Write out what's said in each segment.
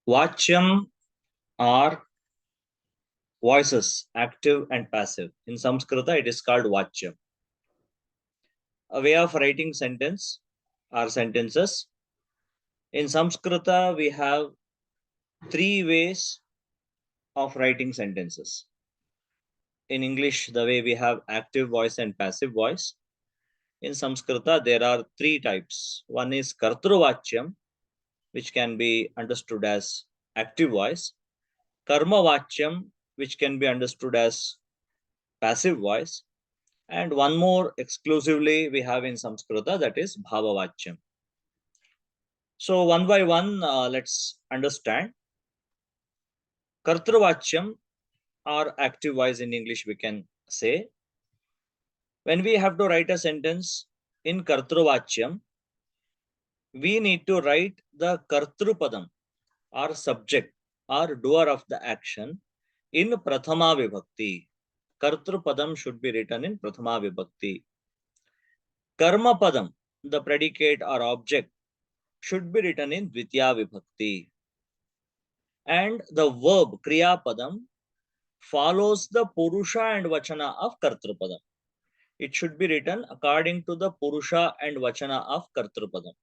Vachyam are voices, active and passive. In Samskrita, it is called Vachyam. A way of writing sentence or sentences. In Samskrita, we have three ways of writing sentences. In English, the way we have active voice and passive voice. In Samskrita, there are three types. One is Kartruvachyam, which can be understood as active voice. Karmavachyam, which can be understood as passive voice. And one more exclusively we have in Samskrita, that is Bhavavachyam. So one by one, let's understand. Kartruvachyam or active voice in English, we can say. When we have to write a sentence in Kartruvachyam, we need to write the Kartrupadam or subject or doer of the action in Prathama Vibhakti. Kartrupadam should be written in Prathama Vibhakti. Karma Padam, the predicate or object, should be written in Dvitiya Vibhakti. And the verb Kriya Padam follows the Purusha and Vachana of Kartrupadam. It should be written according to the Purusha and Vachana of Kartrupadam.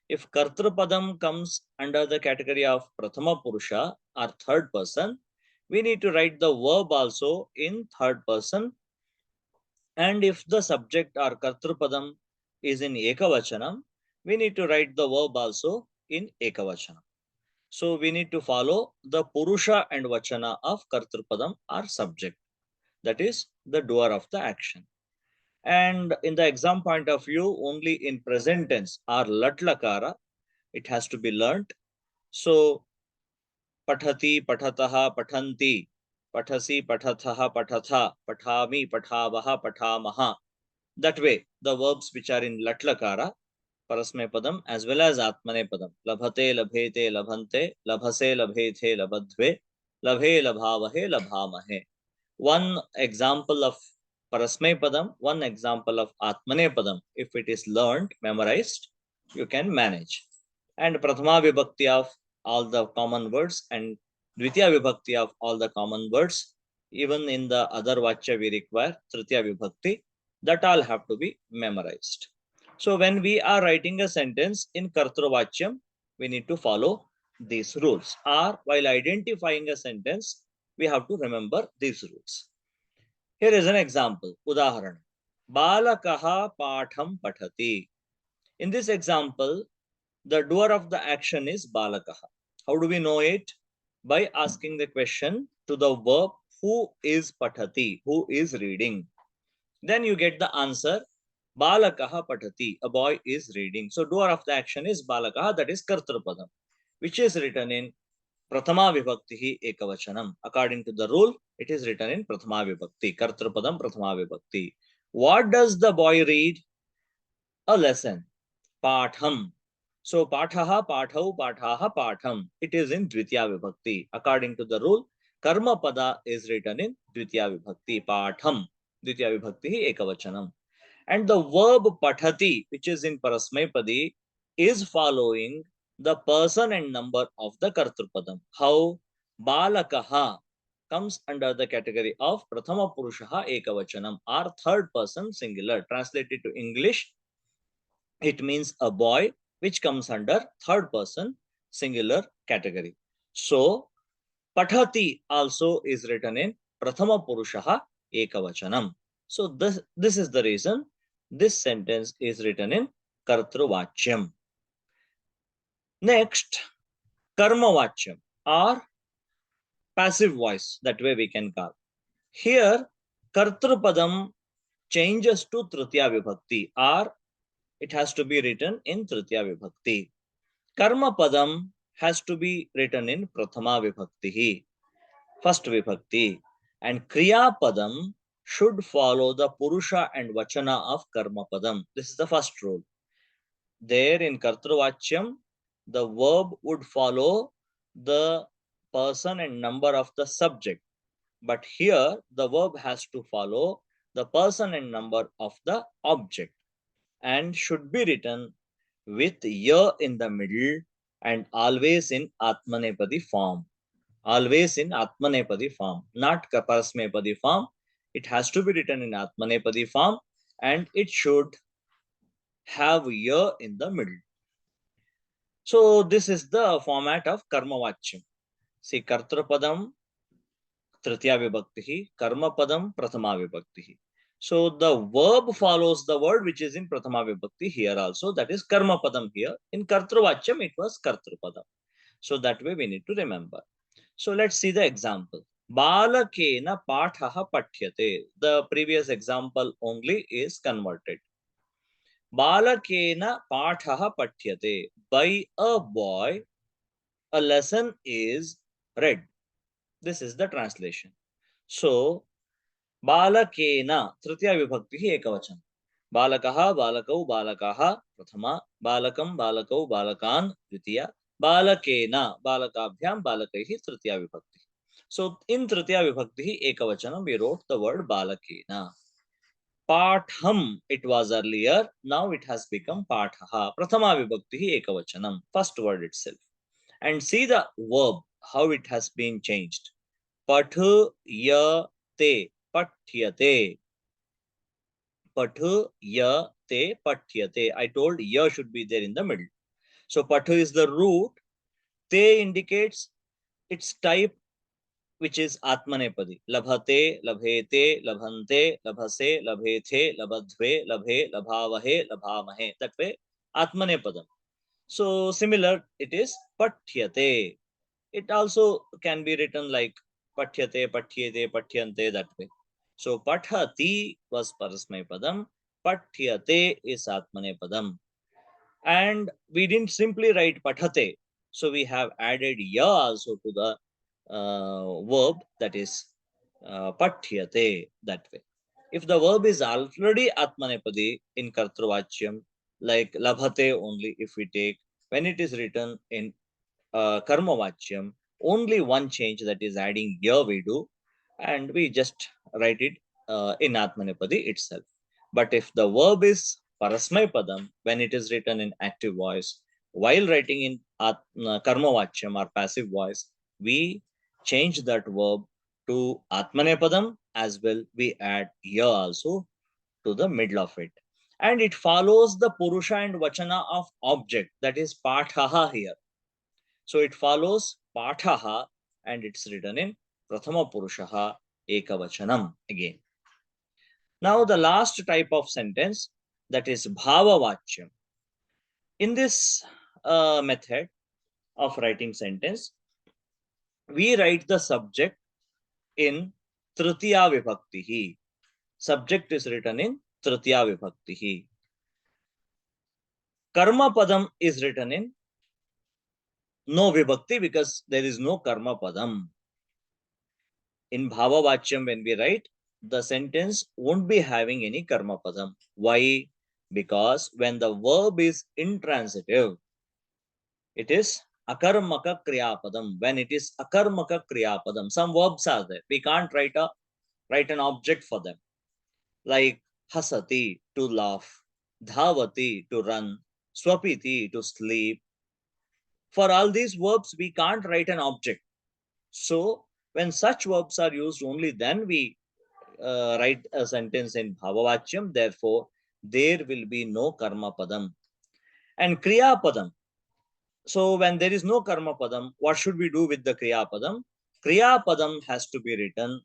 If Kartrupadam comes under the category of Prathama Purusha or third person, we need to write the verb also in third person. And if the subject or Kartrupadam is in Ekavachanam, we need to write the verb also in Ekavachanam. So we need to follow the Purusha and Vachana of Kartrupadam or subject. That is the doer of the action. And in the exam point of view, only in present tense or Latlakara, it has to be learnt. So Pathati, Pathataha, Pathanti, Pathasi, Pathathaha, Pathatha, Pathami, Pathavaha, Pathamaha. That way, the verbs which are in Latlakara, Parasmapadam as well as Atmanepadam. Labhate, labhete, labhante, labhase, labhethe, labadhve, labhe, labhavahe, labhamahe. One example of Parasmapadam, one example of Atmanepadam. If it is learned, memorized, you can manage. And Prathama Vibhakti of all the common words and Dvitiya Vibhakti of all the common words. Even in the other Vachya we require Tritiya Vibhakti. That all have to be memorized. So when we are writing a sentence in Kartruvachyam, we need to follow these rules. Or while identifying a sentence, we have to remember these rules. Here is an example. Udaharan. Balakaha patham pathati. In this example, the doer of the action is Balakaha. How do we know it? By asking the question to the verb who is pathati, who is reading. Then you get the answer Balakaha patati, a boy is reading. So doer of the action is Balakaha, that is Kartrupadam, which is written in Prathama Vibhakti Ekavachanam. According to the rule, it is written in Prathama Vibhakti, Kartrupadam Prathama Vibhakti. What does the boy read? A lesson, Patham. So Pathaha, Pathau, Pathaha, Patham. It is in Dvitiya Vibhakti. According to the rule, Karma Pada is written in Dvitiya Vibhakti, Patham. Dvitiya Vibhakti Ekavachanam. And the verb pathati, which is in Parasmaipadi, is following the person and number of the Kartrupadam. How? Balakaha comes under the category of Prathama Purushaha Ekavachanam or third person singular. Translated to English, it means a boy, which comes under third person singular category. So, Pathati also is written in Prathama Purushaha Ekavachanam. So this is the reason this sentence is written in Kartruvachyam. Next, Karmavachyam or passive voice, that way we can call. Here, Kartrupadam changes to Tritiya Vibhakti or it has to be written in Tritiya Vibhakti. Karma Padam has to be written in Prathama Vibhakti, first Vibhakti. And Kriya Padam should follow the Purusha and Vachana of Karma Padam. This is the first rule. There in Kartruvachyam, the verb would follow the person and number of the subject. But here, the verb has to follow the person and number of the object and should be written with ya in the middle and always in Atmanepadi form. Always in Atmanepadi form, not Parasmepadi form. It has to be written in Atmanepadi form and it should have ya in the middle. So this is the format of Karma Vachyam. See, Kartrapadam Tritiya Vibhakti, Karma Padam Prathama Vibhakti. So the verb follows the word which is in Prathama Vibhakti here also, that is Karma Padam here. In Kartravachyam, it was Kartrapadam. So that way we need to remember. So let's see the example. Balakena pathaha pathyate. The previous example only is converted. Balakena pathaha pathyate. By a boy, a lesson is read. This is the translation. So, Balakena, Tritiya Vibhakti Ekavachan. Balakaha, Balakau, Balakaha, Prathama, Balakam, Balakau, Balakan, Dvitiya, Balakena, Balakabhyam, Balakaihi, Tritiya Vibhakti. So, in Tritiya Vibhakti Ekavachanam, we wrote the word Balakena. Patham, it was earlier, now it has become Pathaha. Prathama Vibhakti Ekavachanam, first word itself. And see the verb, how it has been changed. Pathayate, pathyate. Pathayate, pathyate. I told ya should be there in the middle. So pathu is the root. Te indicates its type, which is Atmanepadi. Labhate, labhete, labhante, labhase, labhethe, labadhve, labhe, labhavahe, labhamahe. That way, Atmanepadam. So similar, it is Pathyate. It also can be written like Pathyate, Pathyate, Pathyante, that way. So Pathati was Parasmaipadam, Pathyate is Atmanepadam. And we didn't simply write Pathate. So we have added ya also to the verb, that is Pathyate, that way. If the verb is already Atmanepadi in Kartravachyam, like Labhate only, if we take, when it is written in Karma Vachyam, only one change, that is adding ya we do, and we just write it in Atmanepadi itself. But if the verb is Parasmay Padam, when it is written in active voice, while writing in Karma Vachyam or passive voice, we change that verb to Atmanepadam, as well we add ya also to the middle of it. And it follows the Purusha and Vachana of object, that is Pathaha here. So it follows Pathaha and it's written in Prathama Purushaha Ekavachanam again. Now the last type of sentence, that is Bhava Vachyam. In this method of writing sentence, we write the subject in Tritiya Vibhaktihi. Subject is written in Tritiya Vibhaktihi. Karma Padam is written in no Vibhakti because there is no Karma Padam. In Bhava Vachyam, when we write, the sentence won't be having any Karma Padam. Why? Because when the verb is intransitive, it is Akarmaka Kriyapadam. When it is Akarmaka Kriyapadam, some verbs are there. We can't write an object for them. Like Hasati, to laugh, Dhavati, to run, Swapiti, to sleep. For all these verbs, we can't write an object. So when such verbs are used, only then we write a sentence in Bhavavachyam. Therefore, there will be no Karma Padam. And Kriya Padam. So when there is no Karma Padam, what should we do with the Kriya Padam? Kriya Padam has to be written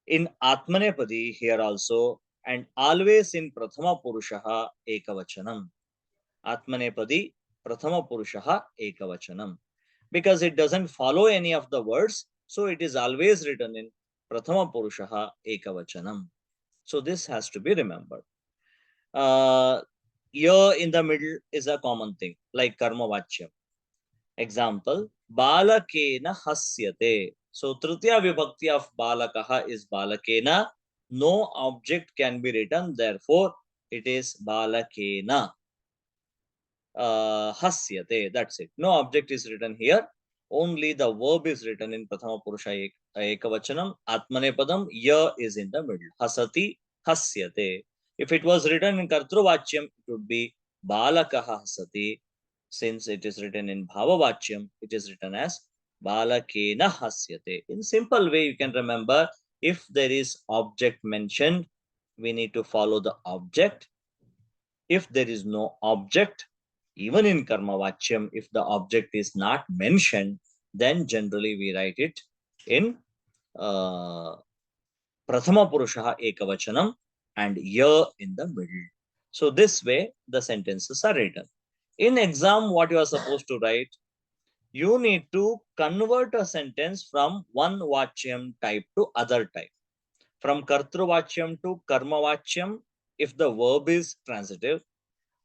in Atmanepadi here also, and always in Prathama Purushaha Ekavachanam. Atmanepadi Prathama Purushaha Ekavachanam. Because it doesn't follow any of the words, so it is always written in Prathama Purushaha Ekavachanam. So this has to be remembered. Ya in the middle is a common thing, like Karma Vachyam. Example, Balakena Hasyate. So Tritiya Vibhakti of Balakaha is Balakena. No object can be written, therefore it is Balakena. Hasyate, that's it. No object is written here. Only the verb is written in Prathama Purusha Ekavachanam. Atmanepadam, ya is in the middle. Hasati, hasyate. If it was written in Kartruvachyam, it would be balakaha hasati. Since it is written in bhavavachyam, it is written as balakena hasyate. In simple way, you can remember, if there is object mentioned, we need to follow the object. If there is no object, even in karmavachyam, if the object is not mentioned, then generally we write it in prathama purusha ekavachanam and ya in the middle. So this way the sentences are written. In exam, what you are supposed to write, you need to convert a sentence from one vachyam type to other type. From kartruvachyam to karmavachyam if the verb is transitive,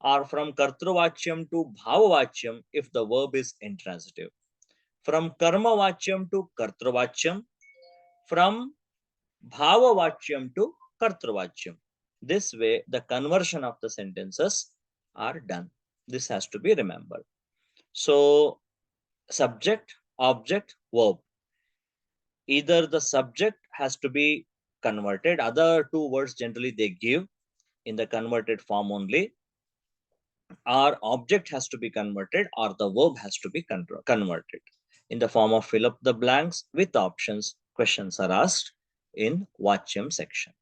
or from kartruvachyam to bhavavachyam if the verb is intransitive. From karmavachyam to kartruvachyam, from bhavavachyam to kartruvachyam. This way, the conversion of the sentences are done. This has to be remembered. So, subject, object, verb. Either the subject has to be converted, other two words generally they give in the converted form only, or object has to be converted, or the verb has to be converted. In the form of fill up the blanks with options, questions are asked in Vachyam section.